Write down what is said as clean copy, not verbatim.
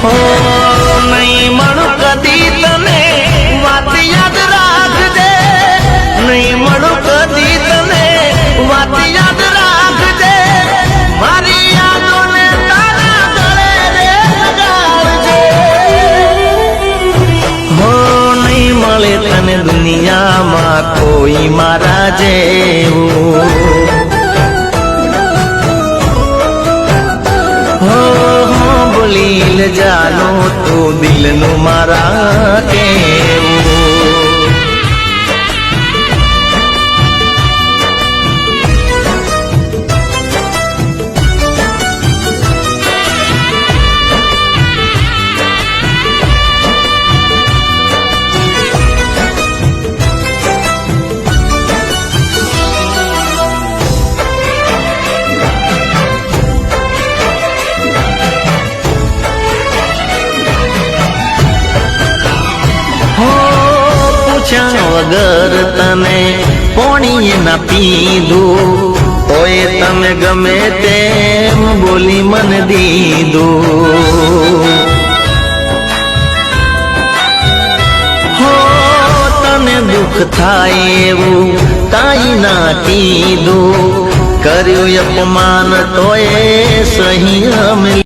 હો નહીં મળું કદી તને વાત યાદ રાખજે, નહીં મળું કદી તને વાત યાદ રાખજે, મારી યાદોને તારા ગળે રે લગાડજે. હો નહીં મળે તને દુનિયામાં કોઈ મારા જેવું, બોલી જાનો તો દિલનું મારા કેવું. વગર તને પોણી ના પીધું, તોય તમે ગમે તેમ બોલી મન દીધું. હો તને દુઃખ થાય એવું કાંઈ ના કીધું, કર્યું અપમાન તોય સહી અમે